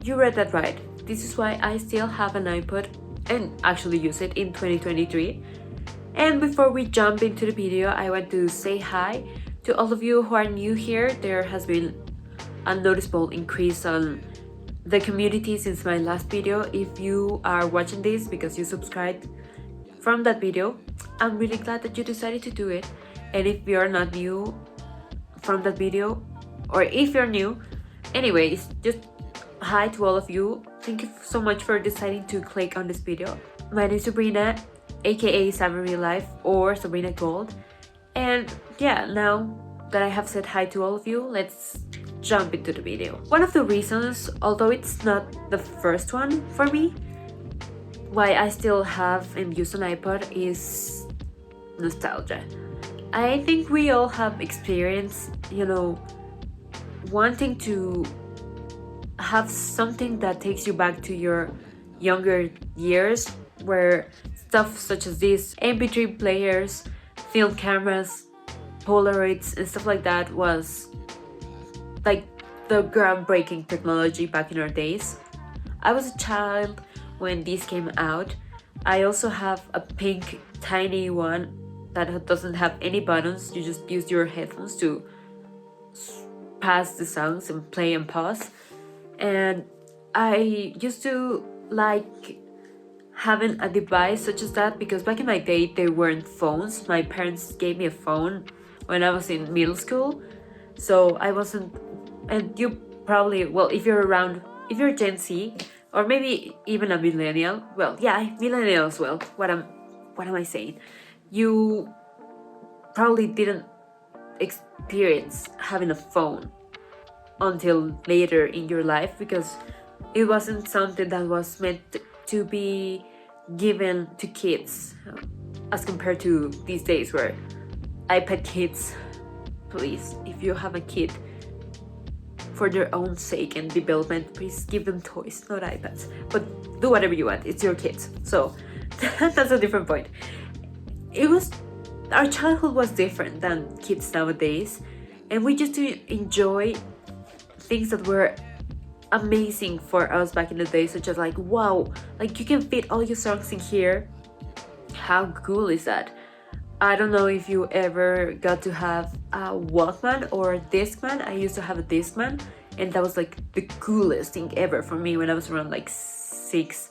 You read that right. This is why I still have an iPod and actually use it in 2023. And before we jump into the video, I want to say hi to all of you who are new here. There has been a noticeable increase on the community since my last video. If you are watching this because you subscribed from that video, I'm really glad that you decided to do it. And if you're not new from that video, or if you're new, anyways, just hi to all of you. Thank you so much for deciding to click on this video. My name is Sabrina, aka Sabrina Real Life or Sabrina Gold. And yeah, now that I have said hi to all of you, let's jump into the video. One of the reasons, although it's not the first one for me, why I still have and use an iPod is nostalgia. I think we all have experienced, wanting to have something that takes you back to your younger years, where stuff such as these MP3 players, film cameras, Polaroids, and stuff like that was like the groundbreaking technology back in our days. I was a child when these came out. I also have a pink tiny one that doesn't have any buttons. You just use your headphones to pass the songs and play and pause. And I used to like having a device such as that because back in my day there weren't phones. My parents gave me a phone when I was in middle school, so I wasn't. And you probably, well, if you're Gen Z or maybe even a millennial, well, yeah, millennial as well. What am I saying? You probably didn't experience having a phone until later in your life because it wasn't something that was meant to be given to kids as compared to these days where iPad kids, please, if you have a kid, for their own sake and development, please give them toys, not iPads. But do whatever you want, it's your kids. So that's a different point. Our childhood was different than kids nowadays, and we used to enjoy things that were amazing for us back in the day, such as like, wow, like you can fit all your songs in here. How cool is that? I don't know if you ever got to have a Walkman or a Discman. I used to have a Discman, and that was like the coolest thing ever for me when I was around like 6,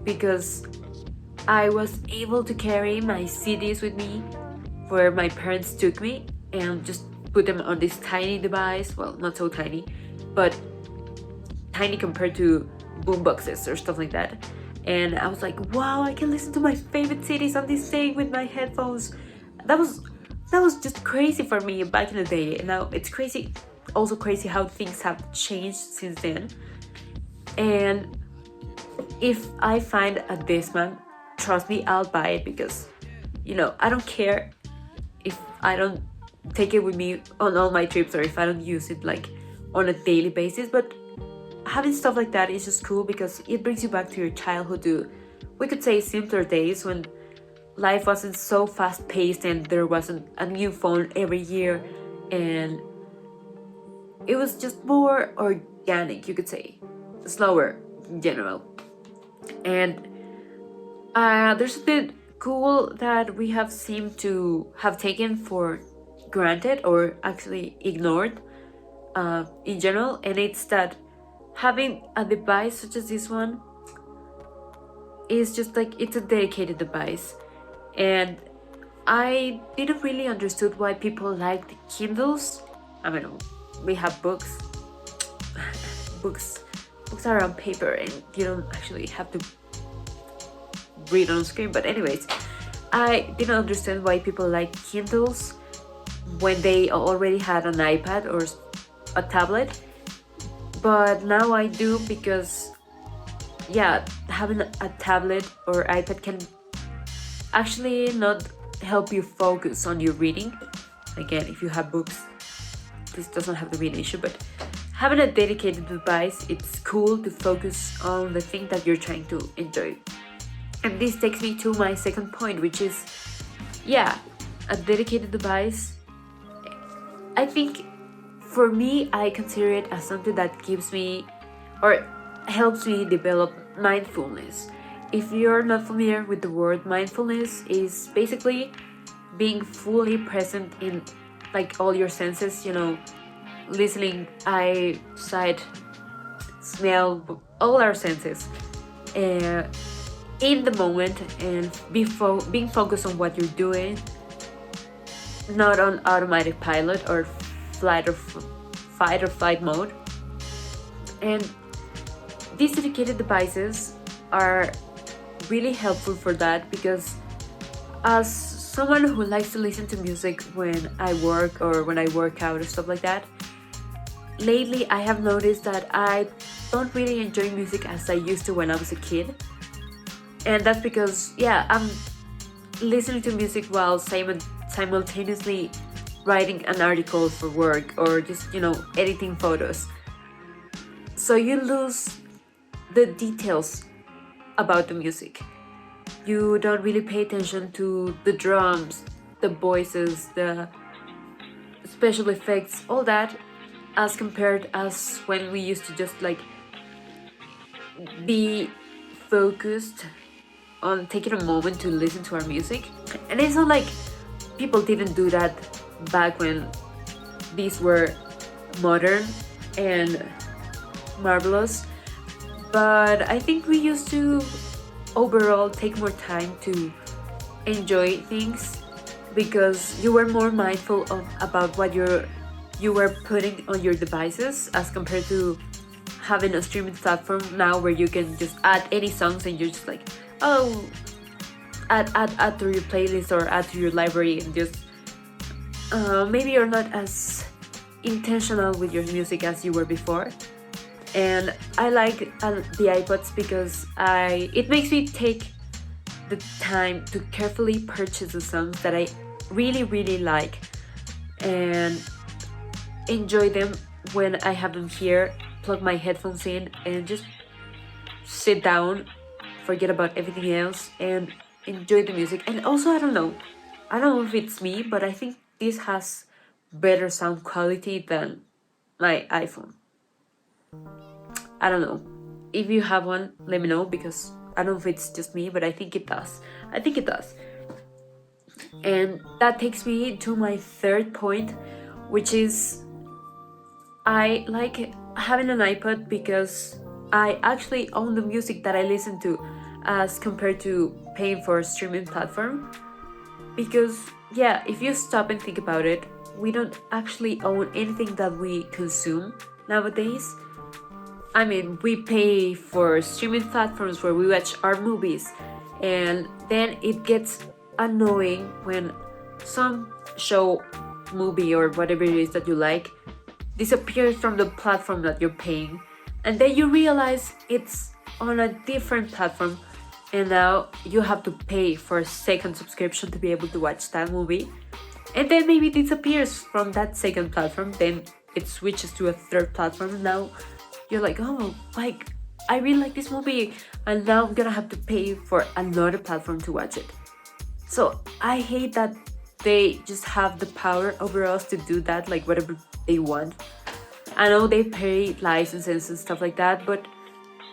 because I was able to carry my CDs with me where my parents took me and just put them on this tiny device. Well, not so tiny, but tiny compared to boomboxes or stuff like that. And I was like, wow, I can listen to my favorite CDs on this thing with my headphones. That was just crazy for me back in the day. And now it's crazy, also crazy how things have changed since then. And if I find a Discman, trust me, I'll buy it because, I don't care if I don't take it with me on all my trips or if I don't use it like on a daily basis. But having stuff like that is just cool because it brings you back to your childhood, to, we could say, simpler days when life wasn't so fast-paced and there wasn't a new phone every year, and it was just more organic, you could say, slower in general. And there's something cool that we have seemed to have taken for granted or actually ignored in general, and it's that having a device such as this one is just like, it's a dedicated device. And I didn't really understood why people liked Kindles. I mean, we have books. books are on paper and you don't actually have to read on screen. But anyways, I didn't understand why people like Kindles when they already had an iPad or a tablet. But now I do, because yeah, having a tablet or iPad can actually not help you focus on your reading. Again, if you have books, this doesn't have to be an issue, but having a dedicated device, it's cool to focus on the thing that you're trying to enjoy. And this takes me to my second point, which is, yeah, a dedicated device. I think for me, I consider it as something that gives me, or helps me develop mindfulness. If you're not familiar with the word, mindfulness is basically being fully present in like all your senses, listening, eye, sight, smell, all our senses, uh, in the moment, and being focused on what you're doing, not on automatic pilot or fight or flight mode. And these dedicated devices are really helpful for that, because as someone who likes to listen to music when I work or when I work out or stuff like that, lately I have noticed that I don't really enjoy music as I used to when I was a kid. And that's because, yeah, I'm listening to music while simultaneously writing an article for work, or just, editing photos. So you lose the details about the music. You don't really pay attention to the drums, the voices, the special effects, all that, as compared as when we used to just like be focused on taking a moment to listen to our music. And it's not like people didn't do that back when these were modern and marvelous, but I think we used to overall take more time to enjoy things, because you were more mindful about what you were putting on your devices, as compared to having a streaming platform now where you can just add any songs and you're just like, oh, add to your playlist or add to your library, and just maybe you're not as intentional with your music as you were before. And I like the iPods because it makes me take the time to carefully purchase the songs that I really, really like, and enjoy them when I have them here, plug my headphones in, and just sit down, forget about everything else, and enjoy the music. And also, I don't know if it's me, but I think this has better sound quality than my iPhone. I don't know. If you have one, let me know, because I don't know if it's just me, but I think it does. And that takes me to my third point, which is I like having an iPod because I actually own the music that I listen to, as compared to paying for a streaming platform. Because, yeah, if you stop and think about it, we don't actually own anything that we consume nowadays. I mean, we pay for streaming platforms where we watch our movies, and then it gets annoying when some show, movie, or whatever it is that you like disappears from the platform that you're paying, and then you realize it's on a different platform, and now you have to pay for a second subscription to be able to watch that movie, and then maybe it disappears from that second platform, then it switches to a third platform, and now you're like, oh, like, I really like this movie, and now I'm gonna have to pay for another platform to watch it. So I hate that they just have the power over us to do that, like whatever they want. I know they pay licenses and stuff like that, but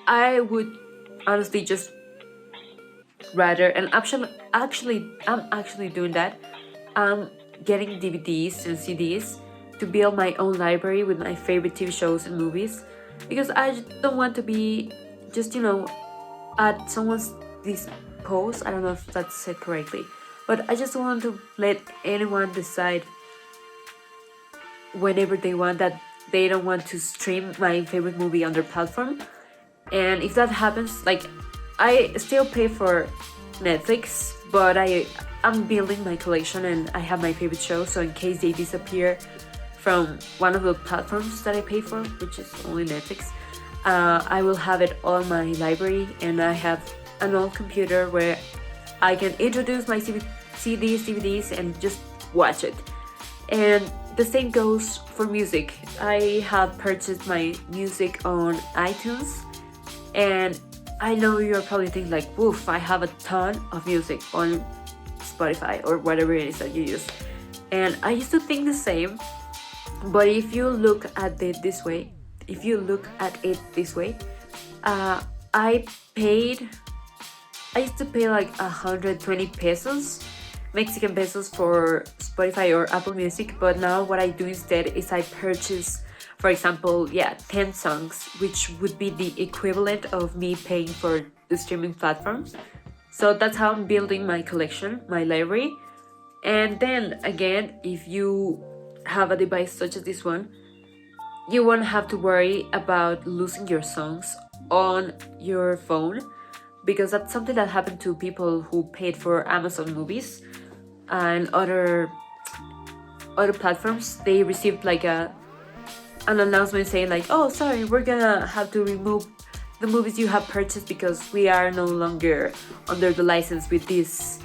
I would honestly just rather, and I'm actually doing that. I'm getting DVDs and CDs to build my own library with my favorite TV shows and movies, because I don't want to be just, at someone's dispose. I don't know if that's said correctly, but I just don't want to let anyone decide whenever they want that they don't want to stream my favorite movie on their platform. And if that happens, like, I still pay for Netflix, but I'm building my collection and I have my favorite shows, so in case they disappear from one of the platforms that I pay for, which is only Netflix, I will have it on my library, and I have an old computer where I can introduce my CDs, DVDs, and just watch it. And the same goes for music. I have purchased my music on iTunes, and I know you're probably thinking like, woof, I have a ton of music on Spotify or whatever it is that you use. And I used to think the same, but if you look at it this way, I paid, I used to pay like 120 pesos, Mexican pesos, for Spotify or Apple Music, but now what I do instead is I purchase, for example, 10 songs, which would be the equivalent of me paying for the streaming platforms. So that's how I'm building my collection, my library. And then again, if you have a device such as this one, you won't have to worry about losing your songs on your phone, because that's something that happened to people who paid for Amazon Movies and other platforms. They received like an announcement saying like, oh, sorry, we're gonna have to remove the movies you have purchased because we are no longer under the license with this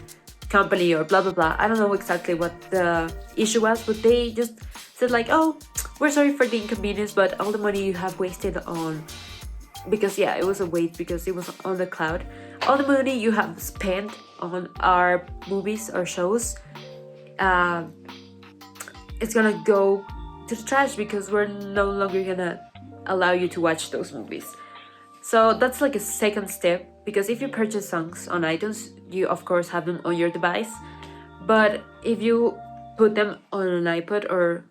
company or blah blah blah. I don't know exactly what the issue was, but they just said like, oh, we're sorry for the inconvenience, but all the money you have wasted on, because it was a waste because it was on the cloud, all the money you have spent on our movies or shows, it's gonna go to the trash because we're no longer gonna allow you to watch those movies. So that's like a second step, because if you purchase songs on iTunes, you of course have them on your device. But if you put them on an iPod or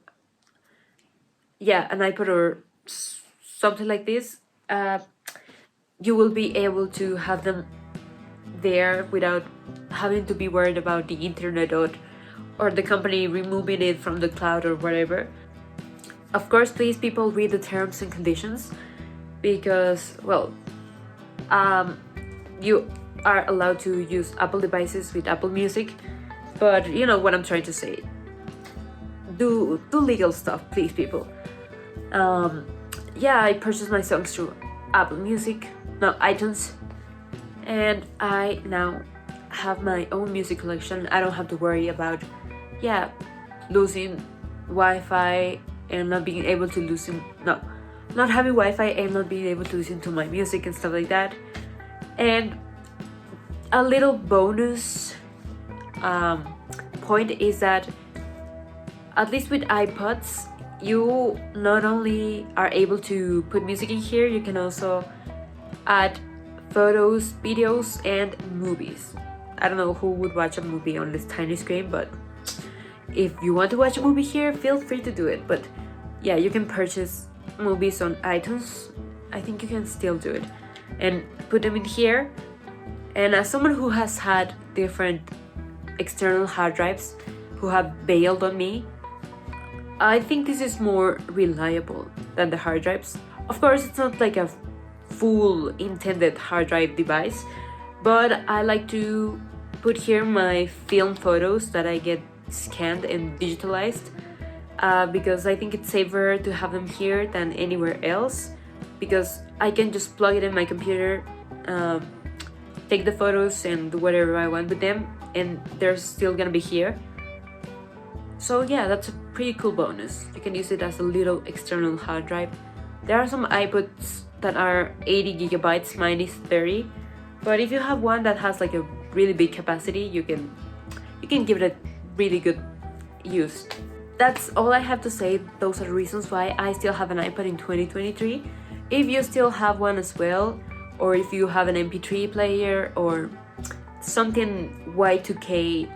something like this, you will be able to have them there without having to be worried about the internet or the company removing it from the cloud or whatever. Of course, please, people, read the terms and conditions, because, well, you are allowed to use Apple devices with Apple Music, but you know what I'm trying to say. Do legal stuff, please, people. I purchased my songs through Apple Music, no, iTunes, and I now have my own music collection. I don't have to worry about, losing Wi-Fi and not being able to not having Wi-Fi and not being able to listen to my music and stuff like that. And a little bonus point is that, at least with iPods, you not only are able to put music in here, you can also add photos, videos, and movies. I don't know who would watch a movie on this tiny screen, but if you want to watch a movie here, feel free to do it. But you can purchase movies on iTunes. I think you can still do it and put them in here. And as someone who has had different external hard drives who have bailed on me, I think this is more reliable than the hard drives. Of course, it's not like a full intended hard drive device, but I like to put here my film photos that I get scanned and digitalized, because I think it's safer to have them here than anywhere else, because I can just plug it in my computer, take the photos and do whatever I want with them, and they're still gonna be here. So that's a pretty cool bonus. You can use it as a little external hard drive. There are some iPods that are 80 gigabytes, mine is 30, but if you have one that has like a really big capacity, you can give it a really good use. That's all I have to say. Those are the reasons why I still have an iPod in 2023. If you still have one as well, or if you have an MP3 player or something Y2K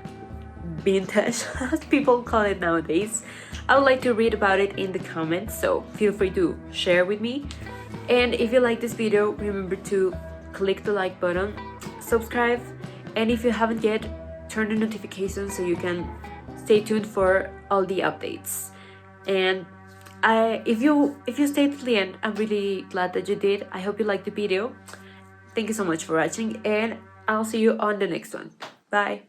vintage, as people call it nowadays, I would like to read about it in the comments, so feel free to share with me. And if you like this video, remember to click the like button, subscribe, and if you haven't yet, turn the notifications so you can stay tuned for all the updates. And if you stayed to the end, I'm really glad that you did. I hope you liked the video. Thank you so much for watching, and I'll see you on the next one. Bye.